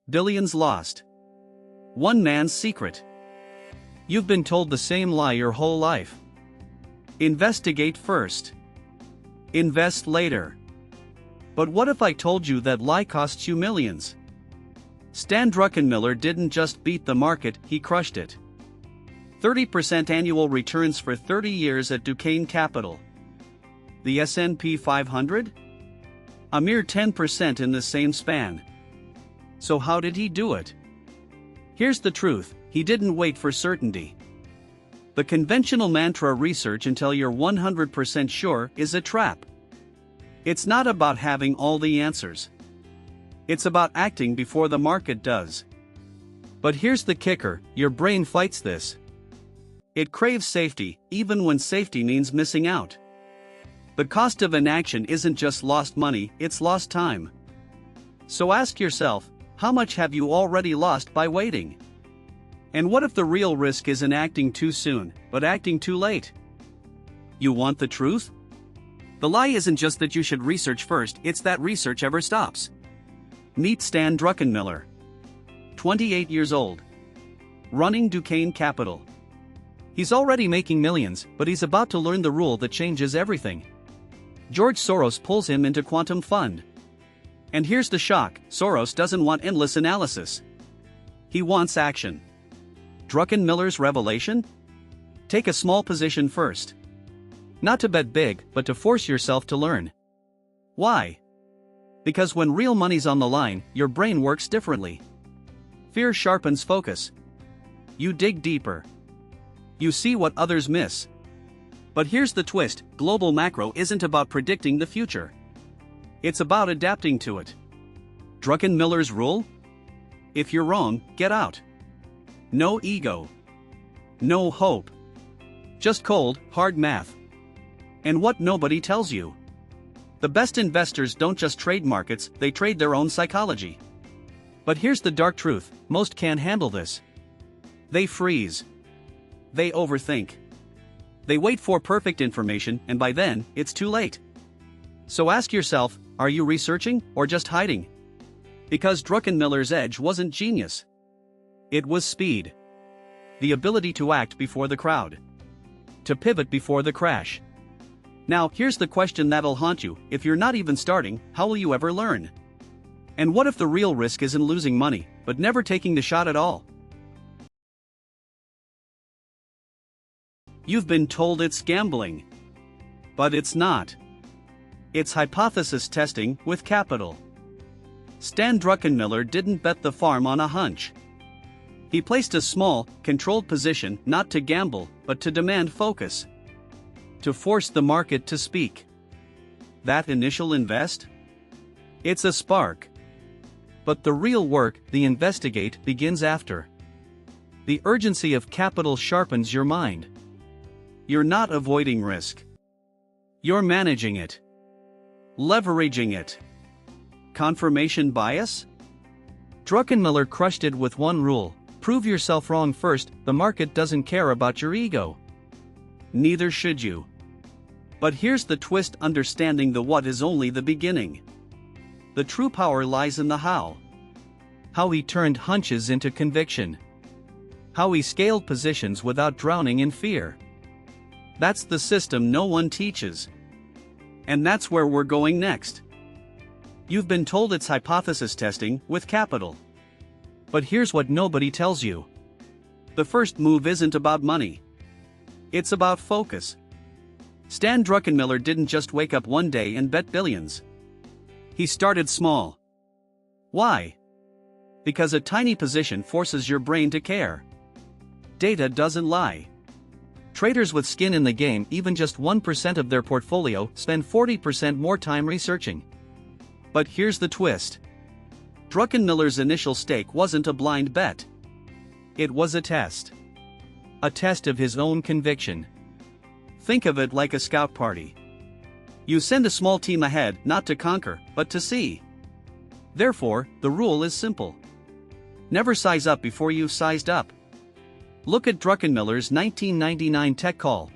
Billions lost. One man's secret. You've been told the same lie your whole life. Investigate first. Invest later. But what if I told you that lie costs you millions? Stan Druckenmiller didn't just beat the market, he crushed it. 30% annual returns for 30 years at Duquesne Capital. The S&P 500? A mere 10% in the same span. So how did he do it? Here's the truth, he didn't wait for certainty. The conventional mantra research until you're 100% sure is a trap. It's not about having all the answers. It's about acting before the market does. But here's the kicker, your brain fights this. It craves safety, even when safety means missing out. The cost of inaction isn't just lost money, it's lost time. So ask yourself, how much have you already lost by waiting? And what if the real risk isn't acting too soon, but acting too late? You want the truth? The lie isn't just that you should research first, it's that research ever stops. Meet Stan Druckenmiller. 28 years old. Running Duquesne Capital. He's already making millions, but he's about to learn the rule that changes everything. George Soros pulls him into quantum fund. And here's the shock, Soros doesn't want endless analysis. He wants action. Druckenmiller's revelation? Take a small position first. Not to bet big, but to force yourself to learn. Why? Because when real money's on the line, your brain works differently. Fear sharpens focus. You dig deeper. You see what others miss. But here's the twist, global macro isn't about predicting the future. It's about adapting to it. Druckenmiller's rule? If you're wrong, get out. No ego. No hope. Just cold, hard math. And what nobody tells you. The best investors don't just trade markets, they trade their own psychology. But here's the dark truth, most can't handle this. They freeze. They overthink. They wait for perfect information, and by then, it's too late. So ask yourself, are you researching, or just hiding? Because Druckenmiller's edge wasn't genius. It was speed. The ability to act before the crowd. To pivot before the crash. Now, here's the question that'll haunt you, if you're not even starting, how will you ever learn? And what if the real risk isn't losing money, but never taking the shot at all? You've been told it's gambling. But it's not. It's hypothesis testing with capital. Stan Druckenmiller didn't bet the farm on a hunch. He placed a small, controlled position not to gamble, but to demand focus. To force the market to speak. That initial invest? It's a spark. But the real work, the investigate, begins after. The urgency of capital sharpens your mind. You're not avoiding risk. You're managing it. Leveraging it. Confirmation bias? Druckenmiller crushed it with one rule, prove yourself wrong first, the market doesn't care about your ego. Neither should you. But here's the twist, understanding the what is only the beginning. The true power lies in the how. How he turned hunches into conviction. How he scaled positions without drowning in fear. That's the system no one teaches. And that's where we're going next. You've been told it's hypothesis testing with capital. But here's what nobody tells you. The first move isn't about money. It's about focus. Stan Druckenmiller didn't just wake up one day and bet billions. He started small. Why? Because a tiny position forces your brain to care. Data doesn't lie. Traders with skin in the game, even just 1% of their portfolio, spend 40% more time researching. But here's the twist. Druckenmiller's initial stake wasn't a blind bet. It was a test. A test of his own conviction. Think of it like a scout party. You send a small team ahead, not to conquer, but to see. Therefore, the rule is simple. Never size up before you've sized up. Look at Druckenmiller's 1999 tech call.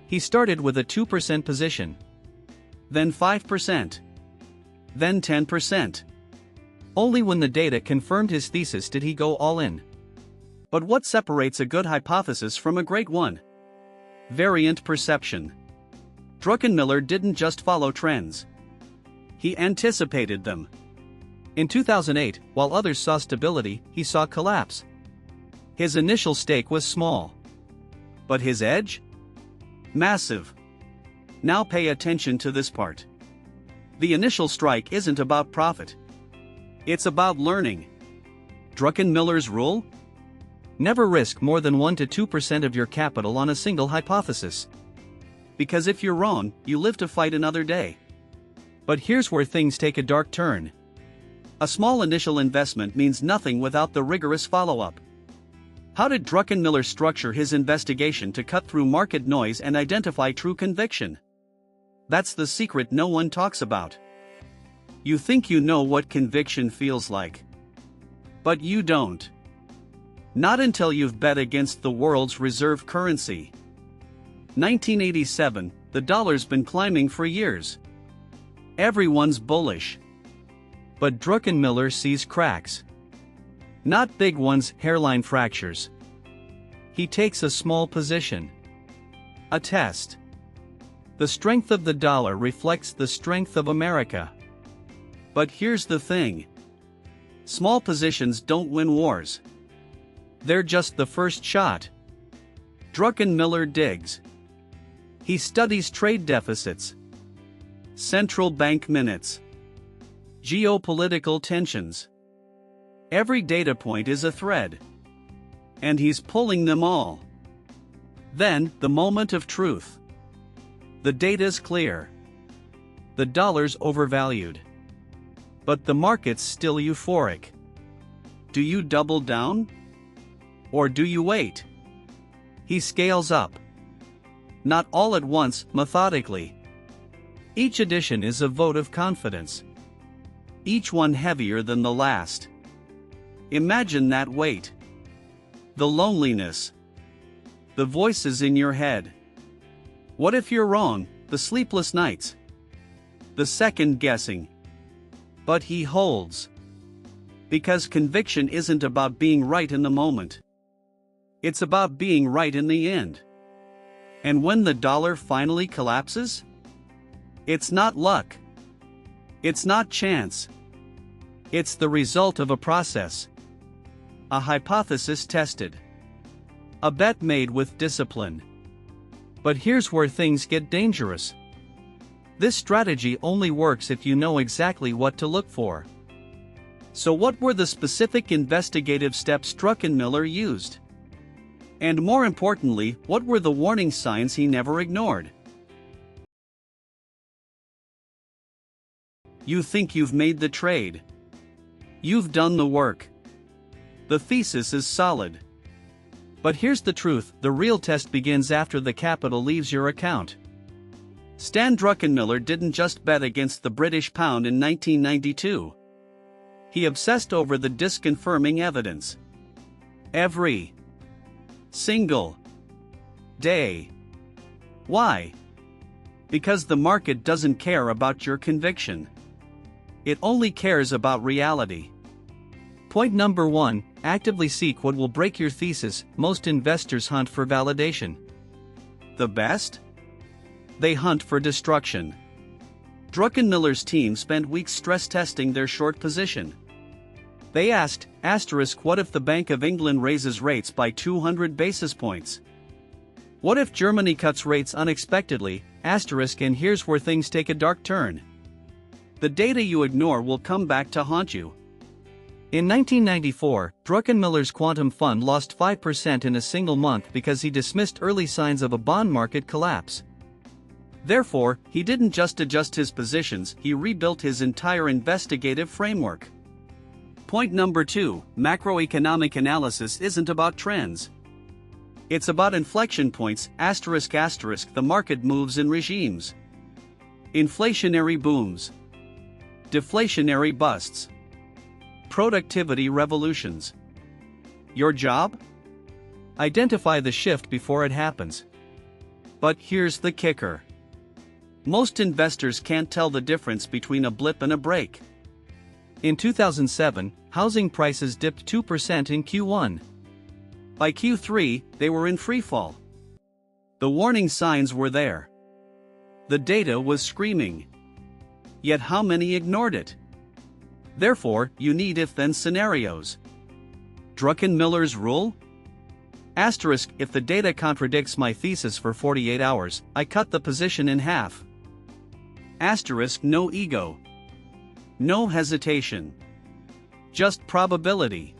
He started with a 2% position. Then 5%. Then 10%. Only when the data confirmed his thesis did he go all in. But what separates a good hypothesis from a great one? Variant perception. Druckenmiller didn't just follow trends. He anticipated them. In 2008, while others saw stability, he saw collapse. His initial stake was small. But his edge? Massive. Now pay attention to this part. The initial strike isn't about profit. It's about learning. Druckenmiller's rule? Never risk more than 1 to 2% of your capital on a single hypothesis. Because if you're wrong, you live to fight another day. But here's where things take a dark turn. A small initial investment means nothing without the rigorous follow-up. How did Druckenmiller structure his investigation to cut through market noise and identify true conviction? That's the secret no one talks about. You think you know what conviction feels like. But you don't. Not until you've bet against the world's reserve currency. 1987, the dollar's been climbing for years. Everyone's bullish. But Druckenmiller sees cracks. Not big ones, hairline fractures. He takes a small position. A test. The strength of the dollar reflects the strength of America. But here's the thing. Small positions don't win wars. They're just the first shot. Druckenmiller digs. He studies trade deficits, central bank minutes, geopolitical tensions. Every data point is a thread. And he's pulling them all. Then, the moment of truth. The data's clear. The dollar's overvalued. But the market's still euphoric. Do you double down? Or do you wait? He scales up. Not all at once, methodically. Each edition is a vote of confidence. Each one heavier than the last. Imagine that weight. The loneliness. The voices in your head. What if you're wrong? The sleepless nights. The second guessing. But he holds. Because conviction isn't about being right in the moment. It's about being right in the end. And when the dollar finally collapses? It's not luck. It's not chance. It's the result of a process. A hypothesis tested. A bet made with discipline. But here's where things get dangerous. This strategy only works if you know exactly what to look for. So what were the specific investigative steps Druckenmiller used? And more importantly, what were the warning signs he never ignored? You think you've made the trade. You've done the work. The thesis is solid. But here's the truth, the real test begins after the capital leaves your account. Stan Druckenmiller didn't just bet against the British pound in 1992. He obsessed over the disconfirming evidence. Every single day. Why? Because the market doesn't care about your conviction. It only cares about reality. Point number 1, actively seek what will break your thesis. Most investors hunt for validation. The best? They hunt for destruction. Druckenmiller's team spent weeks stress testing their short position. They asked, what if the Bank of England raises rates by 200 basis points? What if Germany cuts rates unexpectedly, and here's where things take a dark turn. The data you ignore will come back to haunt you. In 1994, Druckenmiller's quantum fund lost 5% in a single month because he dismissed early signs of a bond market collapse. Therefore, he didn't just adjust his positions, he rebuilt his entire investigative framework. Point number 2, macroeconomic analysis isn't about trends. It's about inflection points, the market moves in regimes. Inflationary booms. Deflationary busts. Productivity revolutions. Your job? Identify the shift before it happens. But here's the kicker. Most investors can't tell the difference between a blip and a break. In 2007, housing prices dipped 2% in Q1. By Q3, they were in freefall. The warning signs were there. The data was screaming. Yet how many ignored it? Therefore, you need if-then scenarios. Druckenmiller's rule? Asterisk, if the data contradicts my thesis for 48 hours, I cut the position in half. Asterisk, no ego. No hesitation. Just probability.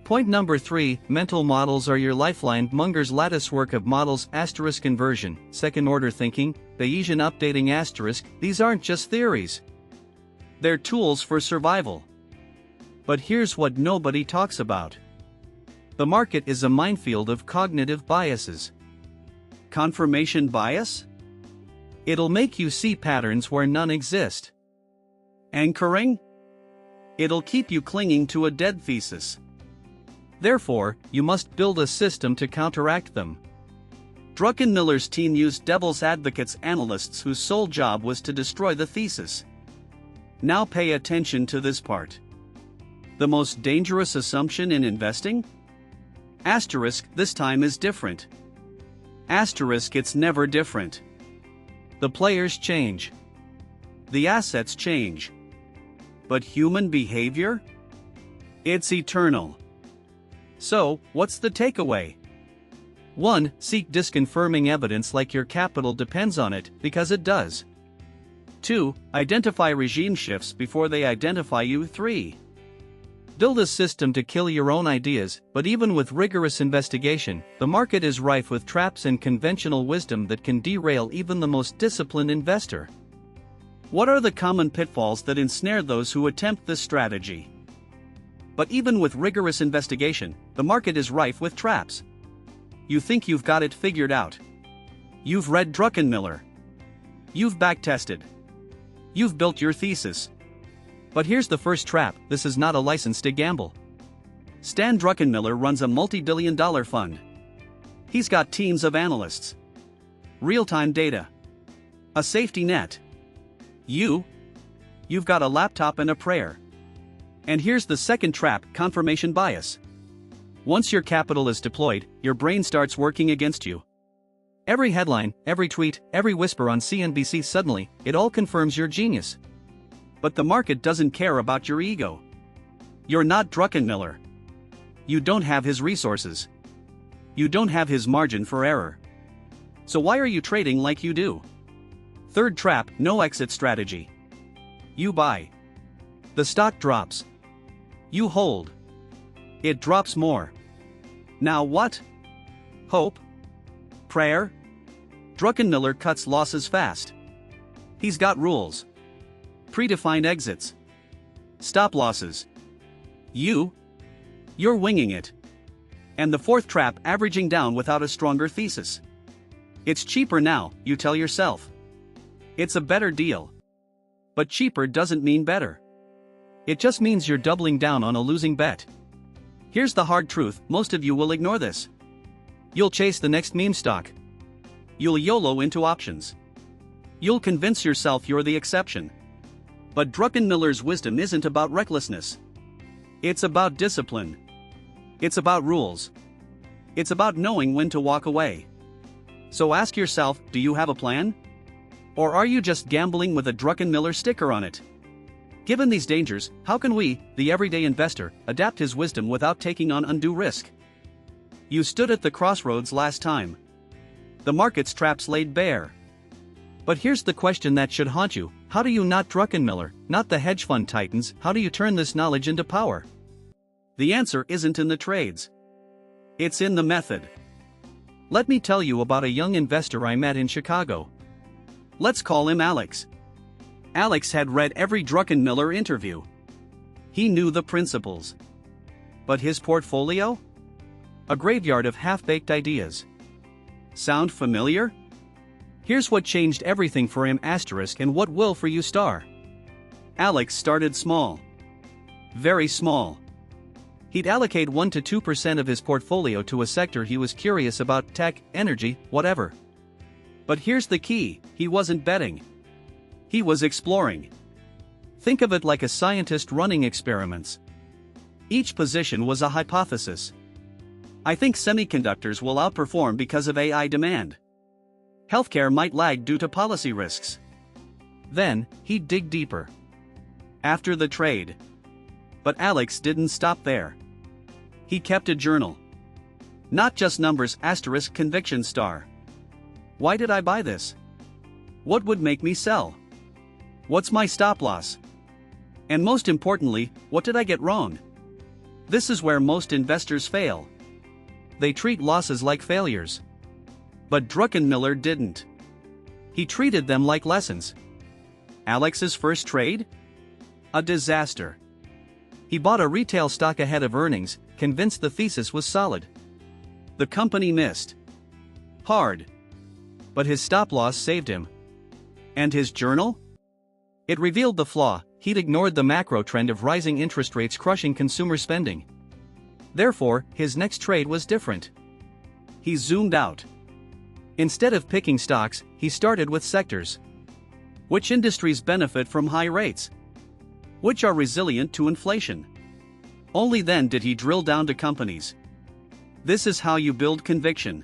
Point number 3, mental models are your lifeline. Munger's lattice work of models asterisk inversion, second-order thinking, Bayesian updating asterisk, these aren't just theories. They're tools for survival. But here's what nobody talks about. The market is a minefield of cognitive biases. Confirmation bias? It'll make you see patterns where none exist. Anchoring? It'll keep you clinging to a dead thesis. Therefore, you must build a system to counteract them. Druckenmiller's team used devil's advocates analysts whose sole job was to destroy the thesis. Now pay attention to this part. The most dangerous assumption in investing? Asterisk, this time is different. Asterisk, it's never different. The players change. The assets change. But human behavior? It's eternal. So, what's the takeaway? 1. Seek disconfirming evidence like your capital depends on it, because it does. 2. Identify regime shifts before they identify you. 3. Build a system to kill your own ideas, but even with rigorous investigation, the market is rife with traps and conventional wisdom that can derail even the most disciplined investor. What are the common pitfalls that ensnare those who attempt this strategy? But even with rigorous investigation, the market is rife with traps. You think you've got it figured out. You've read Druckenmiller. You've backtested. You've built your thesis. But here's the first trap: this is not a license to gamble. Stan Druckenmiller runs a multi-billion-dollar fund. He's got teams of analysts. Real-time data. A safety net. You've got a laptop and a prayer. And here's the second trap: confirmation bias. Once your capital is deployed, your brain starts working against you. Every headline, every tweet, every whisper on CNBC, suddenly, it all confirms your genius. But the market doesn't care about your ego. You're not Druckenmiller. You don't have his resources. You don't have his margin for error. So why are you trading like you do? Third trap: no exit strategy. You buy. The stock drops. You hold. It drops more. Now what? Hope? Prayer? Druckenmiller cuts losses fast. He's got rules. Predefined exits. Stop losses. You're winging it. And the fourth trap: averaging down without a stronger thesis. It's cheaper now, you tell yourself. It's a better deal. But cheaper doesn't mean better. It just means you're doubling down on a losing bet. Here's the hard truth: most of you will ignore this. You'll chase the next meme stock. You'll YOLO into options. You'll convince yourself you're the exception. But Druckenmiller's wisdom isn't about recklessness. It's about discipline. It's about rules. It's about knowing when to walk away. So ask yourself, do you have a plan? Or are you just gambling with a Druckenmiller sticker on it? Given these dangers, how can we, the everyday investor, adapt his wisdom without taking on undue risk? You stood at the crossroads last time. The market's traps laid bare. But here's the question that should haunt you: how do you, not Druckenmiller, not the hedge fund titans, how do you turn this knowledge into power? The answer isn't in the trades. It's in the method. Let me tell you about a young investor I met in Chicago. Let's call him Alex. Alex had read every Druckenmiller interview. He knew the principles. But his portfolio? A graveyard of half-baked ideas. Sound familiar? Here's what changed everything for him asterisk and what will for you star. Alex started small. Very small. He'd allocate 1 to 2% of his portfolio to a sector he was curious about: tech, energy, whatever. But here's the key: he wasn't betting. He was exploring. Think of it like a scientist running experiments. Each position was a hypothesis. I think semiconductors will outperform because of AI demand. Healthcare might lag due to policy risks. Then, he'd dig deeper. After the trade. But Alex didn't stop there. He kept a journal. Not just numbers, * conviction star. Why did I buy this? What would make me sell? What's my stop loss? And most importantly, what did I get wrong? This is where most investors fail. They treat losses like failures. But Druckenmiller didn't. He treated them like lessons. Alex's first trade? A disaster. He bought a retail stock ahead of earnings, convinced the thesis was solid. The company missed hard. But his stop loss saved him. And his journal? It revealed the flaw: he'd ignored the macro trend of rising interest rates crushing consumer spending. Therefore, his next trade was different. He zoomed out. Instead of picking stocks, he started with sectors. Which industries benefit from high rates? Which are resilient to inflation? Only then did he drill down to companies. This is how you build conviction.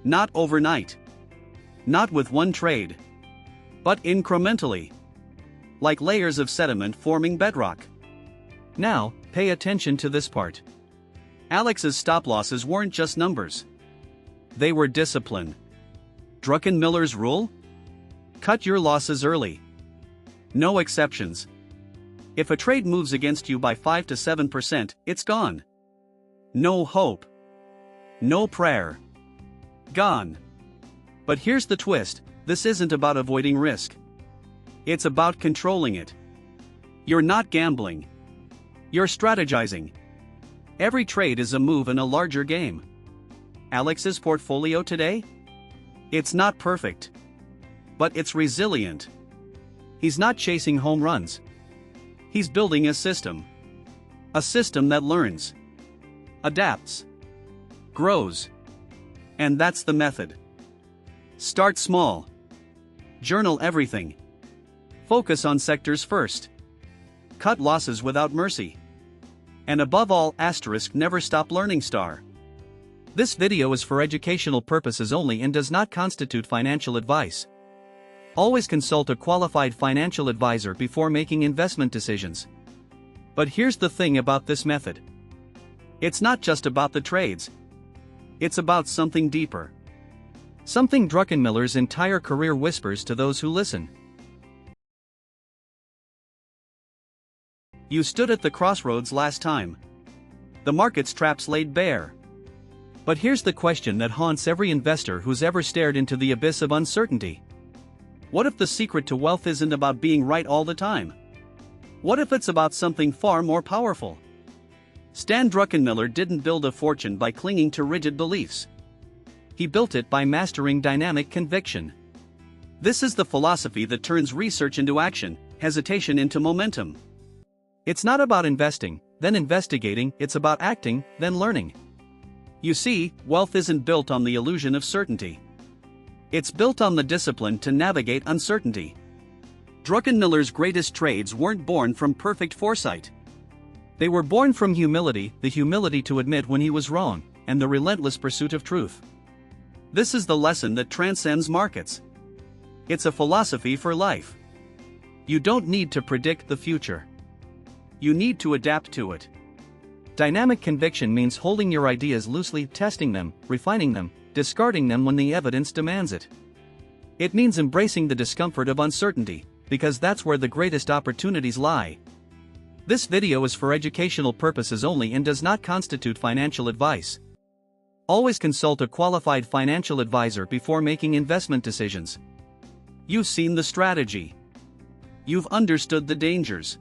Not overnight. Not with one trade. But incrementally. Like layers of sediment forming bedrock. Now, pay attention to this part. Alex's stop losses weren't just numbers. They were discipline. Druckenmiller's rule? Cut your losses early. No exceptions. If a trade moves against you by 5 to 7%, it's gone. No hope. No prayer. Gone. But here's the twist: this isn't about avoiding risk. It's about controlling it. You're not gambling. You're strategizing. Every trade is a move in a larger game. Alex's portfolio today? It's not perfect. But it's resilient. He's not chasing home runs. He's building a system. A system that learns, adapts, grows. And that's the method. Start small. Journal everything. Focus on sectors first. Cut losses without mercy. And above all, never stop learning star. This video is for educational purposes only and does not constitute financial advice. Always consult a qualified financial advisor before making investment decisions. But here's the thing about this method. It's not just about the trades. It's about something deeper. Something Druckenmiller's entire career whispers to those who listen. You stood at the crossroads last time. The market's traps laid bare. But here's the question that haunts every investor who's ever stared into the abyss of uncertainty. What if the secret to wealth isn't about being right all the time? What if it's about something far more powerful? Stan Druckenmiller didn't build a fortune by clinging to rigid beliefs. He built it by mastering dynamic conviction. This is the philosophy that turns research into action, hesitation into momentum. It's not about investing, then investigating, it's about acting, then learning. You see, wealth isn't built on the illusion of certainty. It's built on the discipline to navigate uncertainty. Druckenmiller's greatest trades weren't born from perfect foresight. They were born from humility, the humility to admit when he was wrong, and the relentless pursuit of truth. This is the lesson that transcends markets. It's a philosophy for life. You don't need to predict the future. You need to adapt to it. Dynamic conviction means holding your ideas loosely, testing them, refining them, discarding them when the evidence demands it. It means embracing the discomfort of uncertainty, because that's where the greatest opportunities lie. This video is for educational purposes only and does not constitute financial advice. Always consult a qualified financial advisor before making investment decisions. You've seen the strategy. You've understood the dangers.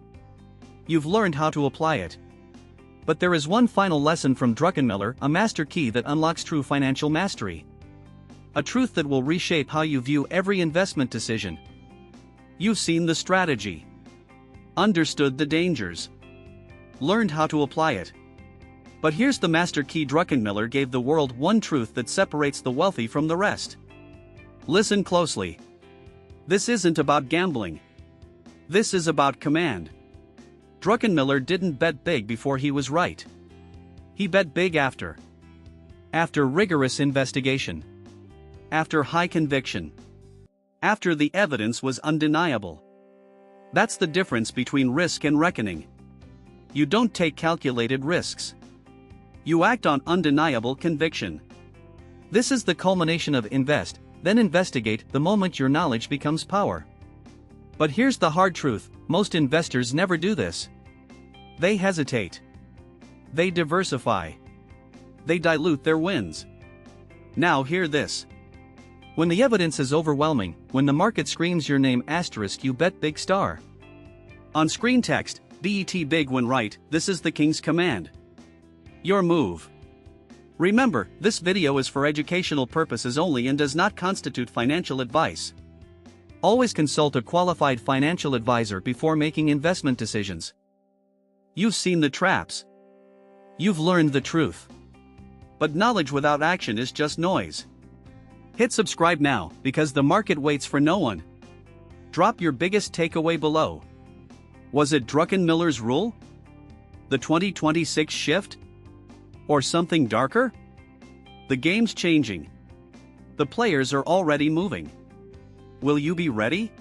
You've learned how to apply it. But there is one final lesson from Druckenmiller, a master key that unlocks true financial mastery. A truth that will reshape how you view every investment decision. You've seen the strategy. Understood the dangers. Learned how to apply it. But here's the master key: Druckenmiller gave the world one truth that separates the wealthy from the rest. Listen closely. This isn't about gambling. This is about command. Druckenmiller didn't bet big before he was right. He bet big after. After rigorous investigation. After high conviction. After the evidence was undeniable. That's the difference between risk and reckoning. You don't take calculated risks. You act on undeniable conviction. This is the culmination of invest, then investigate the moment your knowledge becomes power. But here's the hard truth, most investors never do this. They hesitate. They diversify. They dilute their wins. Now hear this. When the evidence is overwhelming, when the market screams your name asterisk, you bet big star. On screen text, bet big when right, this is the king's command. Your move. Remember, this video is for educational purposes only and does not constitute financial advice. Always consult a qualified financial advisor before making investment decisions. You've seen the traps. You've learned the truth. But knowledge without action is just noise. Hit subscribe now, because the market waits for no one. Drop your biggest takeaway below. Was it Druckenmiller's rule? The 2026 shift? Or something darker? The game's changing. The players are already moving. Will you be ready?